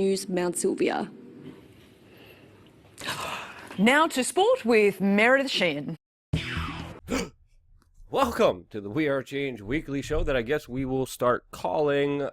News Mount Sylvia. Now to sport with Meredith Sheehan. Welcome to the We Are Change weekly show that I guess we will start calling,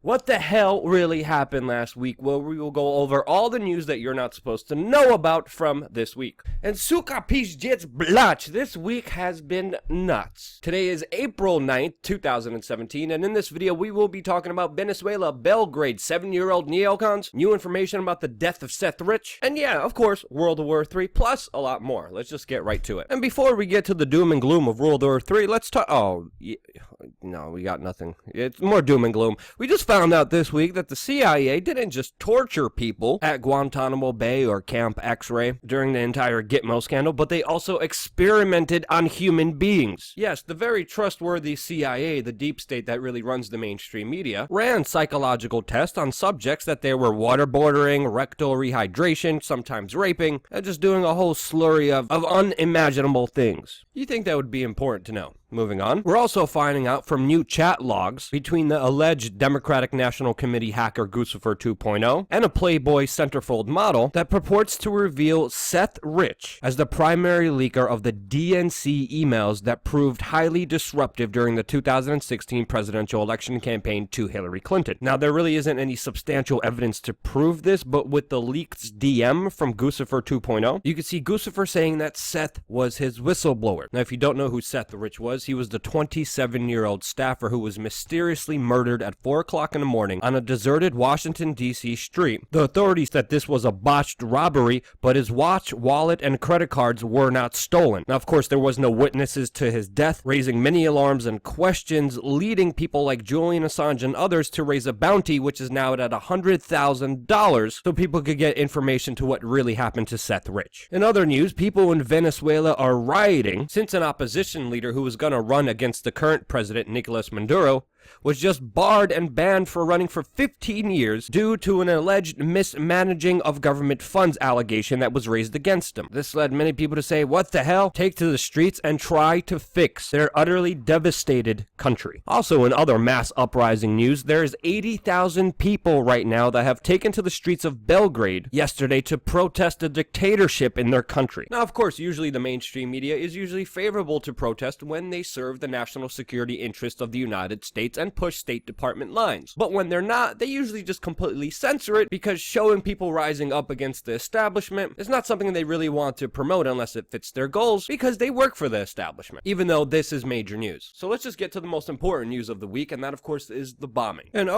What the Hell Really Happened Last Week, where we will go over all the news that you're not supposed to know about from this week. And suka pizdziec blać, this week has been nuts. Today is April 9th, 2017, and in this video we will be talking about Venezuela, Belgrade, 7-year-old neocons, new information about the death of Seth Rich, and yeah, of course, World War III, plus a lot more. Let's just get right to it. And before we get to the doom and gloom of World War III, let's talk... Oh, yeah, no, we got nothing. It's more doom and gloom. We just found out this week that the CIA didn't just torture people at Guantanamo Bay or Camp X-Ray during the entire Gitmo scandal, but they also experimented on human beings. Yes, the very trustworthy CIA, the deep state that really runs the mainstream media, ran psychological tests on subjects that they were waterboarding, rectal rehydration, sometimes raping, and just doing a whole slurry of unimaginable things. You think that would be important to know? Moving on, we're also finding out from new chat logs between the alleged Democratic National Committee hacker Guccifer 2.0 and a Playboy centerfold model that purports to reveal Seth Rich as the primary leaker of the DNC emails that proved highly disruptive during the 2016 presidential election campaign to Hillary Clinton. Now, there really isn't any substantial evidence to prove this, but with the leaked DM from Guccifer 2.0, you can see Guccifer saying that Seth was his whistleblower. Now, if you don't know who Seth Rich was, he was the 27-year-old staffer who was mysteriously murdered at 4 o'clock in the morning on a deserted Washington, D.C. street. The authorities said this was a botched robbery, but his watch, wallet, and credit cards were not stolen. Now, of course, there was no witnesses to his death, raising many alarms and questions, leading people like Julian Assange and others to raise a bounty, which is now at $100,000, so people could get information to what really happened to Seth Rich. In other news, people in Venezuela are rioting since an opposition leader who was going to run against the current president, Nicolas Maduro, was just barred and banned for running for 15 years due to an alleged mismanaging of government funds allegation that was raised against him. This led many people to say, what the hell? Take to the streets and try to fix their utterly devastated country. Also, in other mass uprising news, there's 80,000 people right now that have taken to the streets of Belgrade yesterday to protest a dictatorship in their country. Now, of course, usually the mainstream media is usually favorable to protest when they serve the national security interests of the United States and push State Department lines. But when they're not, they usually just completely censor it because showing people rising up against the establishment is not something they really want to promote unless it fits their goals because they work for the establishment, even though this is major news. So let's just get to the most important news of the week, and that of course is the bombing. And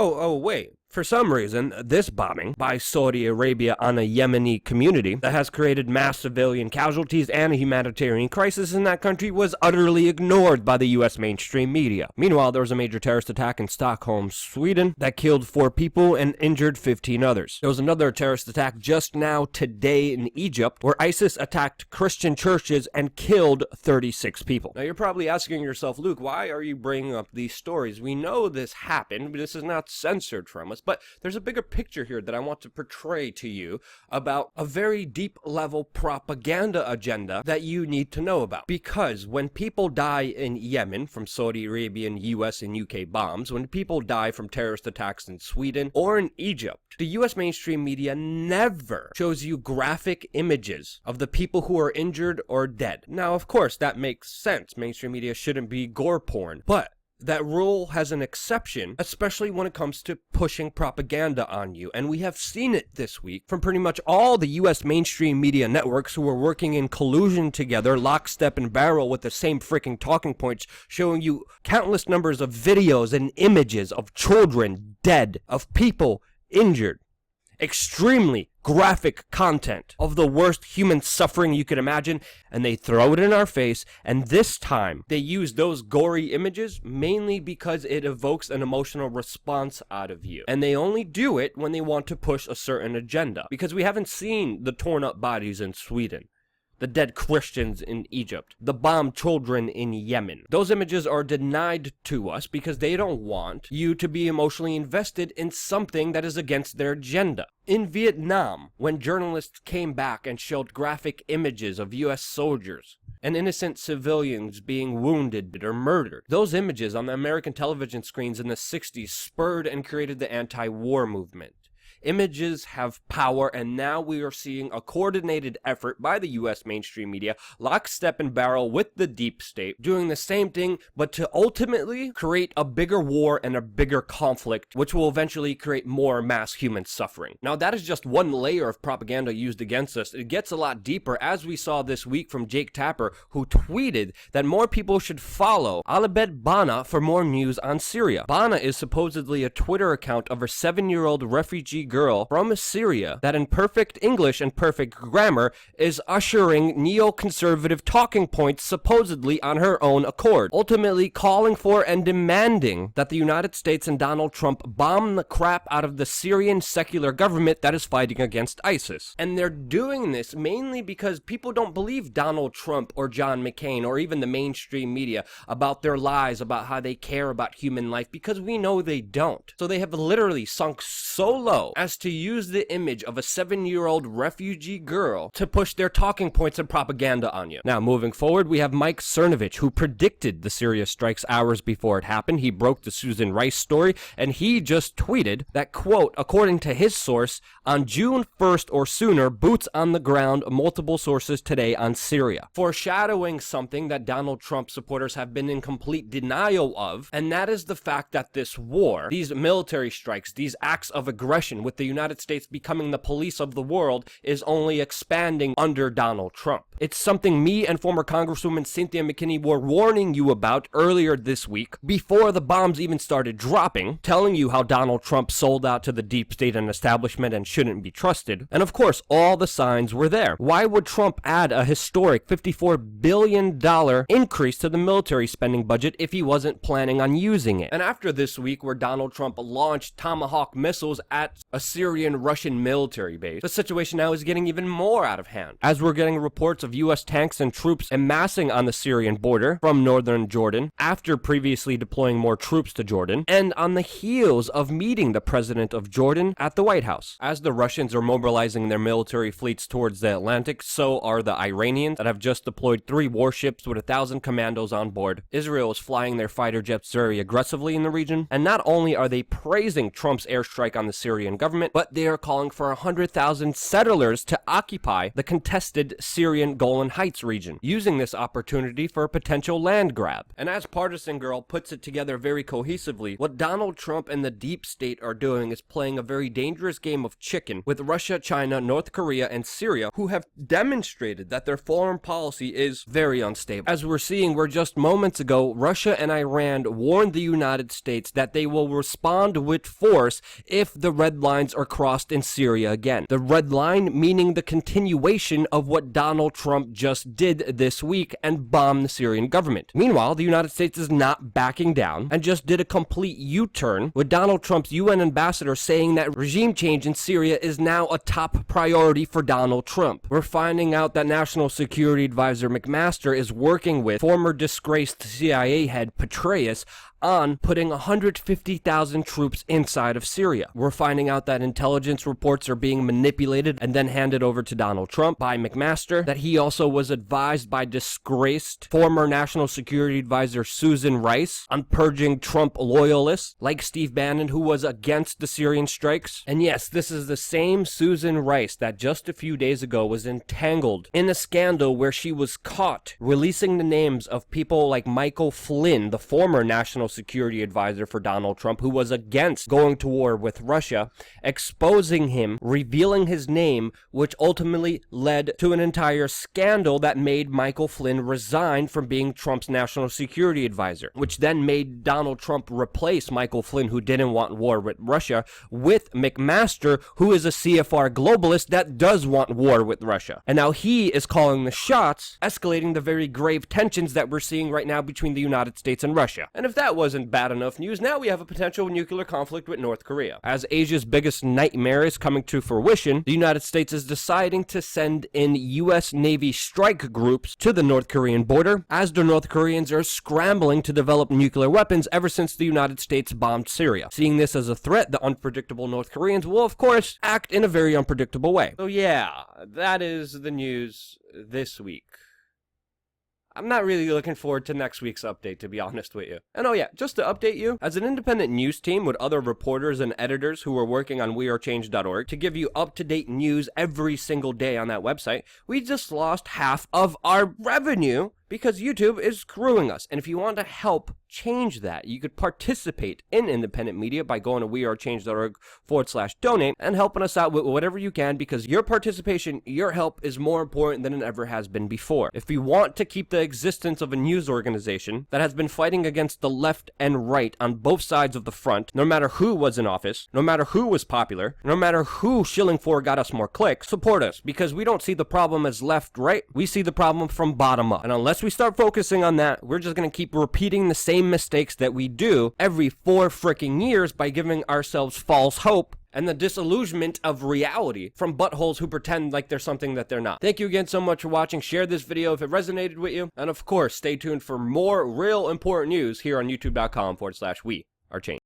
wait. For some reason, this bombing by Saudi Arabia on a Yemeni community that has created mass civilian casualties and a humanitarian crisis in that country was utterly ignored by the US mainstream media. Meanwhile, there was a major terrorist attack in Stockholm, Sweden that killed 4 people and injured 15 others. There was another terrorist attack just now today in Egypt where ISIS attacked Christian churches and killed 36 people. Now you're probably asking yourself, Luke, why are you bringing up these stories? We know this happened, but this is not censored from us. But there's a bigger picture here that I want to portray to you about a very deep level propaganda agenda that you need to know about. Because when people die in Yemen from Saudi Arabian, US, and UK bombs, when people die from terrorist attacks in Sweden or in Egypt, the US mainstream media never shows you graphic images of the people who are injured or dead. Now, of course, that makes sense. Mainstream media shouldn't be gore porn. But that rule has an exception, especially when it comes to pushing propaganda on you. And we have seen it this week from pretty much all the US mainstream media networks who are working in collusion together, lockstep and barrel with the same freaking talking points, showing you countless numbers of videos and images of children dead, of people injured. Extremely graphic content of the worst human suffering you could imagine, and they throw it in our face, and this time they use those gory images mainly because it evokes an emotional response out of you. And they only do it when they want to push a certain agenda, because we haven't seen the torn up bodies in Sweden, the dead Christians in Egypt, the bombed children in Yemen. Those images are denied to us because they don't want you to be emotionally invested in something that is against their agenda. In Vietnam, when journalists came back and showed graphic images of US soldiers and innocent civilians being wounded or murdered, those images on the American television screens in the 60s spurred and created the anti-war movement. Images have power, and now we are seeing a coordinated effort by the US mainstream media, lockstep and barrel with the deep state, doing the same thing, but to ultimately create a bigger war and a bigger conflict, which will eventually create more mass human suffering. Now, that is just one layer of propaganda used against us. It gets a lot deeper, as we saw this week from Jake Tapper, who tweeted that more people should follow Alibed Bana for more news on Syria. Bana is supposedly a Twitter account of a 7-year-old refugee girl from Syria that in perfect English and perfect grammar is ushering neoconservative talking points supposedly on her own accord, ultimately calling for and demanding that the United States and Donald Trump bomb the crap out of the Syrian secular government that is fighting against ISIS. And they're doing this mainly because people don't believe Donald Trump or John McCain or even the mainstream media about their lies about how they care about human life, because we know they don't. So they have literally sunk so low as to use the image of a 7-year-old refugee girl to push their talking points and propaganda on you. Now, moving forward, we have Mike Cernovich, who predicted the Syria strikes hours before it happened. He broke the Susan Rice story, and he just tweeted that, quote, according to his source, on June 1st or sooner, boots on the ground, multiple sources today on Syria. Foreshadowing something that Donald Trump supporters have been in complete denial of, and that is the fact that this war, these military strikes, these acts of aggression with the United States becoming the police of the world, is only expanding under Donald Trump. It's something me and former Congresswoman Cynthia Mckinney were warning you about earlier this week, before the bombs even started dropping, telling you how Donald Trump sold out to the deep state and establishment and shouldn't be trusted. And of course, all the signs were there. Why would Trump add a historic $54 billion increase to the military spending budget if he wasn't planning on using it? And after this week, where Donald Trump launched Tomahawk missiles at a Syrian-Russian military base, the situation now is getting even more out of hand, as we're getting reports of U.S. tanks and troops amassing on the Syrian border from northern Jordan, after previously deploying more troops to Jordan, and on the heels of meeting the president of Jordan at the White House. As the Russians are mobilizing their military fleets towards the Atlantic, so are the Iranians that have just deployed 3 warships with 1,000 commandos on board. Israel is flying their fighter jets very aggressively in the region, and not only are they praising Trump's airstrike on the Syrian government, but they are calling for 100,000 settlers to occupy the contested Syrian Golan Heights region, using this opportunity for a potential land grab. And as Partisan Girl puts it together very cohesively, what Donald Trump and the deep state are doing is playing a very dangerous game of chicken with Russia, China, North Korea, and Syria, who have demonstrated that their foreign policy is very unstable. As we're seeing, where just moments ago, Russia and Iran warned the United States that they will respond with force if the red lines are crossed in Syria again. The red line meaning the continuation of what Donald Trump just did this week and bombed the Syrian government. Meanwhile, the United States is not backing down and just did a complete U-turn, with Donald Trump's UN ambassador saying that regime change in Syria is now a top priority for Donald Trump. We're finding out that National Security Advisor McMaster is working with former disgraced CIA head Petraeus on putting 150,000 troops inside of Syria. We're finding out that intelligence reports are being manipulated and then handed over to Donald Trump by McMaster, that he also was advised by disgraced former National Security Advisor Susan Rice on purging Trump loyalists like Steve Bannon, who was against the Syrian strikes. And yes, this is the same Susan Rice that just a few days ago was entangled in a scandal where she was caught releasing the names of people like Michael Flynn, the former National Security Advisor for Donald Trump, who was against going to war with Russia, exposing him, revealing his name, which ultimately led to an entire scandal that made Michael Flynn resign from being Trump's National Security Advisor, which then made Donald Trump replace Michael Flynn, who didn't want war with Russia, with McMaster, who is a CFR globalist that does want war with Russia. And now he is calling the shots, escalating the very grave tensions that we're seeing right now between the United States and Russia. And if that wasn't bad enough news, now we have a potential nuclear conflict with North Korea. As Asia's biggest nightmare is coming to fruition, the United States is deciding to send in U.S. Navy strike groups to the North Korean border, as the North Koreans are scrambling to develop nuclear weapons ever since the United States bombed Syria. Seeing this as a threat, the unpredictable North Koreans will, of course, act in a very unpredictable way. So yeah, that is the news this week. I'm not really looking forward to next week's update, to be honest with you. And oh yeah, just to update you, as an independent news team with other reporters and editors who are working on wearechange.org to give you up-to-date news every single day on that website, we just lost half of our revenue because YouTube is screwing us. And if you want to help change that, you could participate in independent media by going to wearechange.org/donate and helping us out with whatever you can, because your participation, your help is more important than it ever has been before. If we want to keep the existence of a news organization that has been fighting against the left and right on both sides of the front, no matter who was in office, no matter who was popular, no matter who shilling for got us more clicks, support us, because we don't see the problem as left-right, we see the problem from bottom up. And unless we start focusing on that, we're just going to keep repeating the same mistakes that we do every 4 freaking years by giving ourselves false hope and the disillusionment of reality from buttholes who pretend like they're something that they're not. Thank you again so much for watching. Share this video if it resonated with you. And of course, stay tuned for more real important news here on youtube.com/we are change.